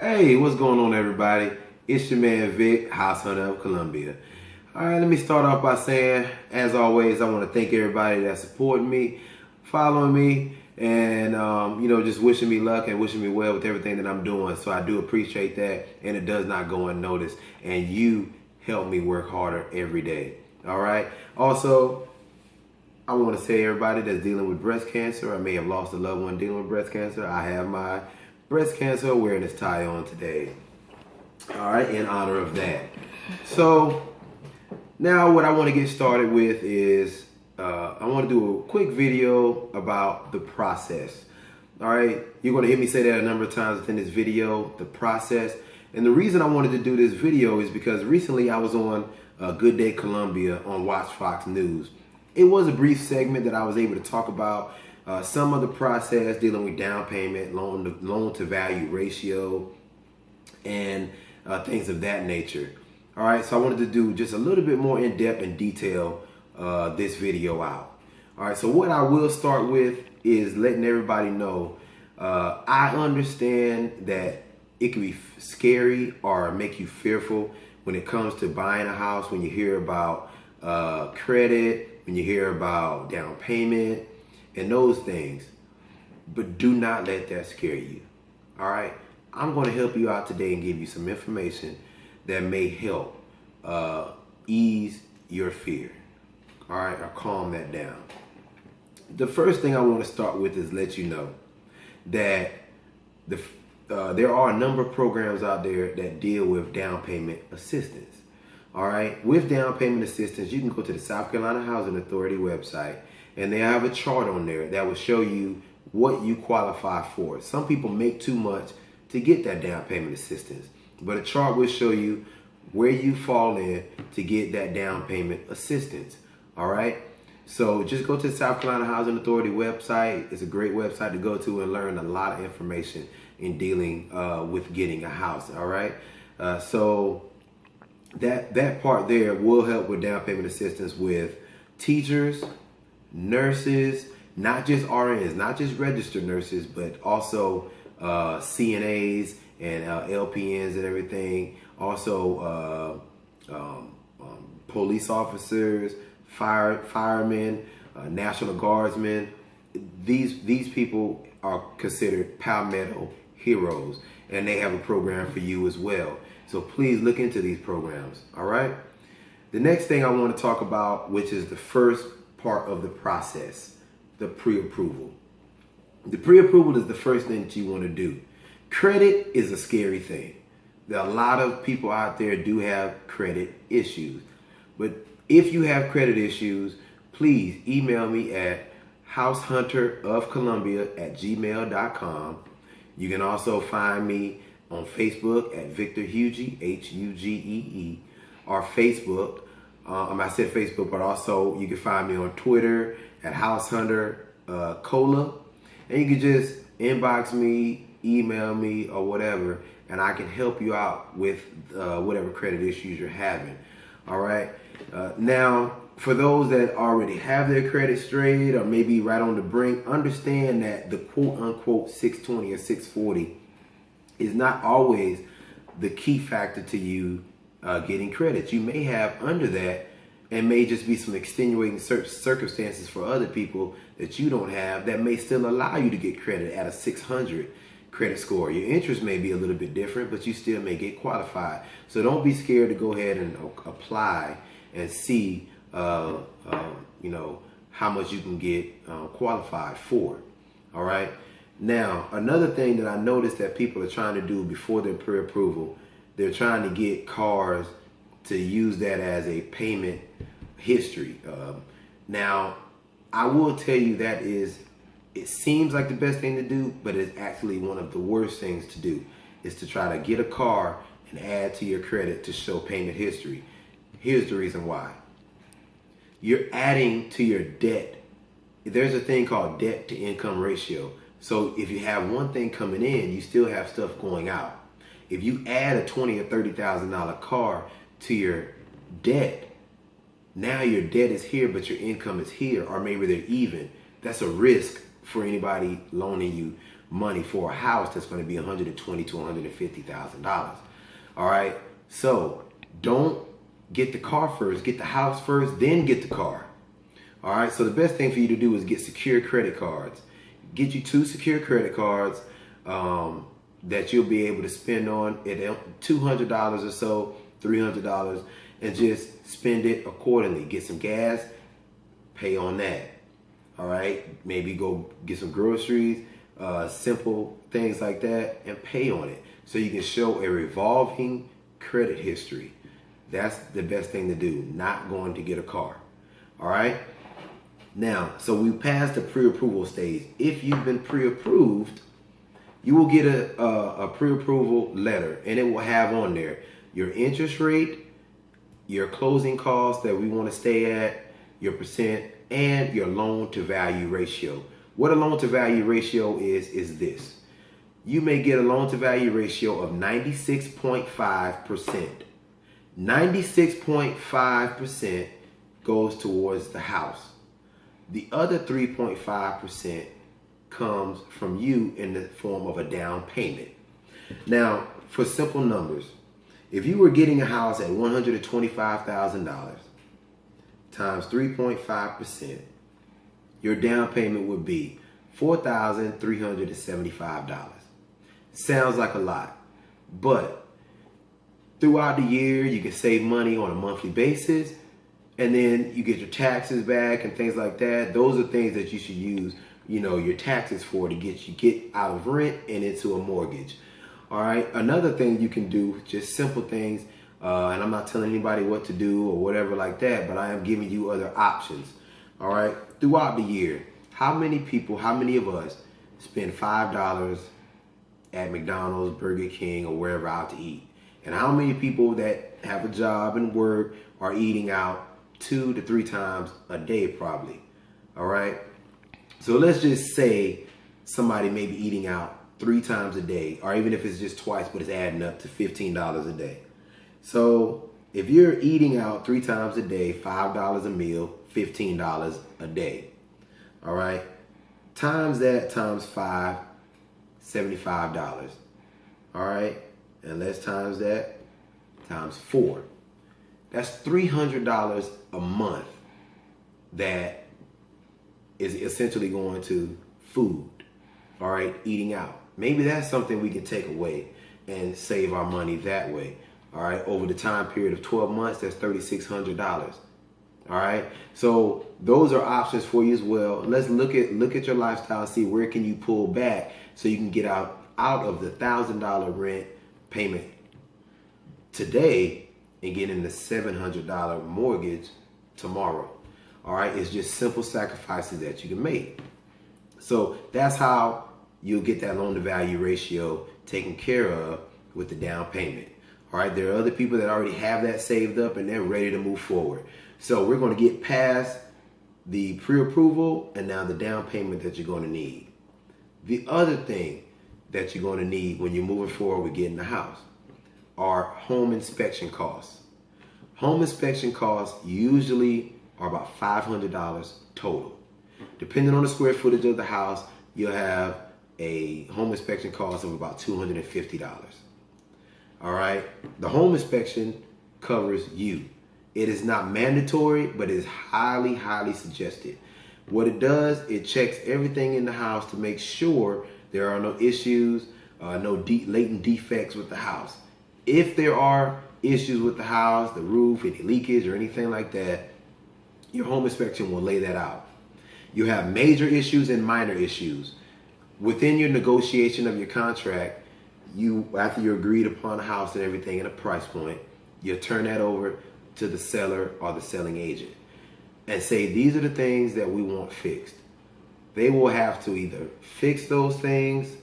Hey, what's going on, everybody? It's your man Vic, House Hunter of Columbia. All right, let me start off by saying, as always, I want to thank everybody that's supporting me, following me, and just wishing me luck and wishing me well with everything that I'm doing. So I do appreciate that, and it does not go unnoticed. And you help me work harder every day. All right. Also, I want to say everybody that's dealing with breast cancer, I may have lost a loved one dealing with breast cancer. I have my breast cancer awareness tie on today. All right, in honor of that. So now what I want to get started with is I want to do a quick video about the process. All right, you're going to hear me say that a number of times within this video, the process. And the reason I wanted to do this video is because recently I was on Good Day Columbia on Watch Fox News. It was a brief segment that I was able to talk about some of the process dealing with down payment, loan to value ratio, and things of that nature. All right, so I wanted to do just a little bit more in depth and detail this video out. All right, so what I will start with is letting everybody know I understand that it can be scary or make you fearful when it comes to buying a house, when you hear about credit, when you hear about down payment and those things. But do not let that scare you. All right, I'm going to help you out today and give you some information that may help ease your fear. All right, or calm that down. The first thing I want to start with is let you know that there are a number of programs out there that deal with down payment assistance. All right, with down payment assistance, you can go to the South Carolina Housing Authority website, and they have a chart on there that will show you what you qualify for. Some people make too much to get that down payment assistance, but a chart will show you where you fall in to get that down payment assistance. All right, so just go to the South Carolina Housing Authority website. It's a great website to go to and learn a lot of information in dealing with getting a house. All right, so that part there will help with down payment assistance with teachers, nurses, not just RNs, not just registered nurses, but also CNAs and LPNs and everything. Also police officers, firemen, National Guardsmen. These people are considered palmetto heroes, and they have a program for you as well. So please look into these programs. All right. The next thing I want to talk about, which is the first part of the process, the pre-approval. The pre-approval is the first thing that you want to do. Credit is a scary thing. There are a lot of people out there do have credit issues. But if you have credit issues, please email me at househunterofcolumbia@gmail.com. You can also find me on Facebook at Victor Hugee, Hugee, or Facebook. I said Facebook, but also you can find me on Twitter at House Hunter Cola. And you can just inbox me, email me, or whatever, and I can help you out with whatever credit issues you're having. All right. Now, for those that already have their credit straight or maybe right on the brink, understand that the quote-unquote 620 or 640 is not always the key factor to you getting credit. You may have under that, and may just be some extenuating circumstances for other people that you don't have that may still allow you to get credit at a 600 credit score. Your interest may be a little bit different, but you still may get qualified. So don't be scared to go ahead and apply and see how much you can get qualified for. All right. Now, another thing that I noticed that people are trying to do before their pre-approval, they're trying to get cars to use that as a payment history. Now, I will tell you that it seems like the best thing to do, but it's actually one of the worst things to do, is to try to get a car and add to your credit to show payment history. Here's the reason why. You're adding to your debt. There's a thing called debt to income ratio. So if you have one thing coming in, you still have stuff going out. If you add a $20,000 or $30,000 car to your debt, now your debt is here, but your income is here, or maybe they're even. That's a risk for anybody loaning you money for a house that's going to be $120,000 to $150,000. All right. So don't get the car first. Get the house first, then get the car. All right. So the best thing for you to do is get secure credit cards. Get you 2 secure credit cards that you'll be able to spend on at $200 or so, $300, and just spend it accordingly. Get some gas, pay on that. All right. Maybe go get some groceries, simple things like that, and pay on it. So you can show a revolving credit history. That's the best thing to do, not going to get a car. All right. Now, so we passed the pre-approval stage. If you've been pre-approved, you will get a pre-approval letter, and it will have on there your interest rate, your closing costs that we want to stay at, your percent, and your loan to value ratio. What a loan to value ratio is this. You may get a loan to value ratio of 96.5%. 96.5% goes towards the house. The other 3.5% comes from you in the form of a down payment. Now, for simple numbers, if you were getting a house at $125,000 times 3.5%, your down payment would be $4,375. Sounds like a lot, but throughout the year, you can save money on a monthly basis, and then you get your taxes back and things like that. Those are things that you should use, your taxes for to get out of rent and into a mortgage. All right. Another thing you can do, just simple things, and I'm not telling anybody what to do or whatever like that, but I am giving you other options. All right. Throughout the year, how many of us spend $5 at McDonald's, Burger King, or wherever out to eat? And how many people that have a job and work are eating out 2 to 3 times a day probably? All right. So let's just say somebody may be eating out 3 times a day, or even if it's just twice, but it's adding up to $15 a day. So if you're eating out 3 times a day, $5 a meal, $15 a day. All right. Times that times 5, $75. All right. And let's times that times 4. That's $300 a month that is essentially going to food. All right. Eating out. Maybe that's something we can take away and save our money that way. All right. Over the time period of 12 months, that's $3,600. All right. So those are options for you as well. Let's look at your lifestyle and see where can you pull back so you can get out of the $1,000 rent payment today and get in the $700 mortgage tomorrow. All right. It's just simple sacrifices that you can make. So that's how you'll get that loan to value ratio taken care of with the down payment. All right. There are other people that already have that saved up and they're ready to move forward. So we're going to get past the pre-approval and now the down payment that you're going to need. The other thing that you're going to need when you're moving forward with getting a house are home inspection costs. Home inspection costs usually are about $500 total. Depending on the square footage of the house, you'll have a home inspection cost of about $250. All right. The home inspection covers you. It is not mandatory, but it is highly, highly suggested. What it does, it checks everything in the house to make sure there are no issues, no latent defects with the house. If there are issues with the house, the roof, any leakage or anything like that, your home inspection will lay that out. You have major issues and minor issues. Within your negotiation of your contract, after you agreed upon a house and everything and a price point, you turn that over to the seller or the selling agent and say, these are the things that we want fixed. They will have to either fix those things,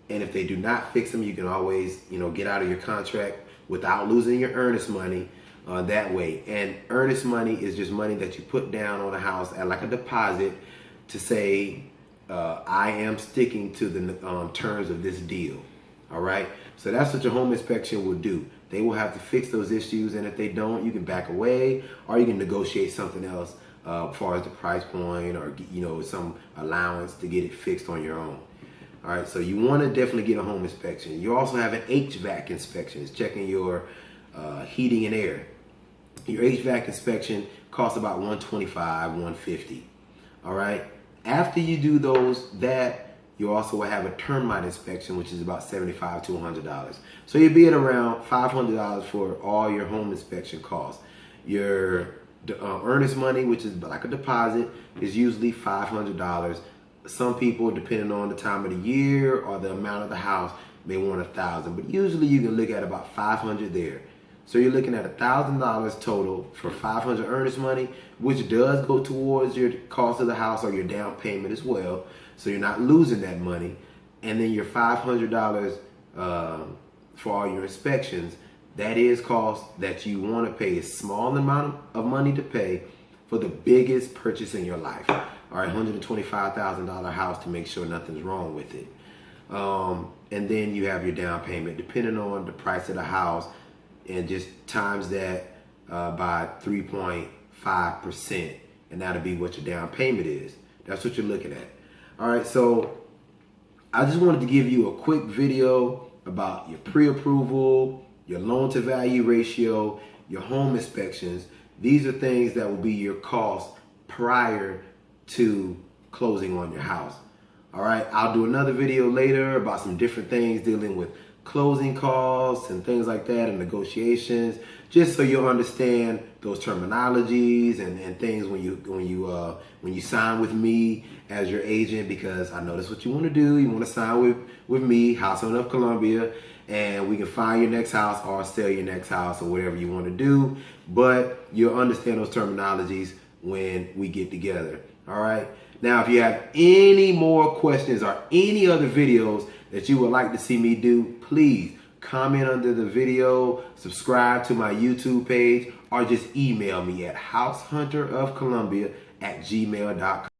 and if they do not fix them, you can always, get out of your contract without losing your earnest money that way. And earnest money is just money that you put down on a house at like a deposit to say, I am sticking to the terms of this deal. All right. So that's what your home inspection will do. They will have to fix those issues. And if they don't, you can back away or you can negotiate something else as far as the price point or, some allowance to get it fixed on your own. All right, so you want to definitely get a home inspection. You also have an HVAC inspection. It's checking your heating and air. Your HVAC inspection costs about $125, $150. All right. After you do that you also will have a termite inspection, which is about $75 to $100. So you'll be at around $500 for all your home inspection costs. Your earnest money, which is like a deposit, is usually $500. Some people, depending on the time of the year or the amount of the house, may want $1,000, but usually you can look at about $500 there. So you're looking at $1,000 total for $500 earnest money, which does go towards your cost of the house or your down payment as well. So you're not losing that money. And then your $500 for all your inspections, that is cost that you want to pay a small amount of money to pay for the biggest purchase in your life. All right, $125,000 house to make sure nothing's wrong with it. And then you have your down payment, depending on the price of the house, and just times that by 3.5%, and that'll be what your down payment is. That's what you're looking at. All right, so I just wanted to give you a quick video about your pre-approval, your loan to value ratio, your home inspections. These are things that will be your costs prior to closing on your house. All right, I'll do another video later about some different things dealing with closing costs and things like that and negotiations, just so you'll understand those terminologies and things when you sign with me as your agent, because I know that's what you want to do. You want to sign with me, House Owner of Columbia, and we can find your next house or sell your next house or whatever you want to do. But you'll understand those terminologies when we get together. All right. Now, if you have any more questions or any other videos that you would like to see me do, please comment under the video, subscribe to my YouTube page, or just email me at househunterofcolumbia@gmail.com.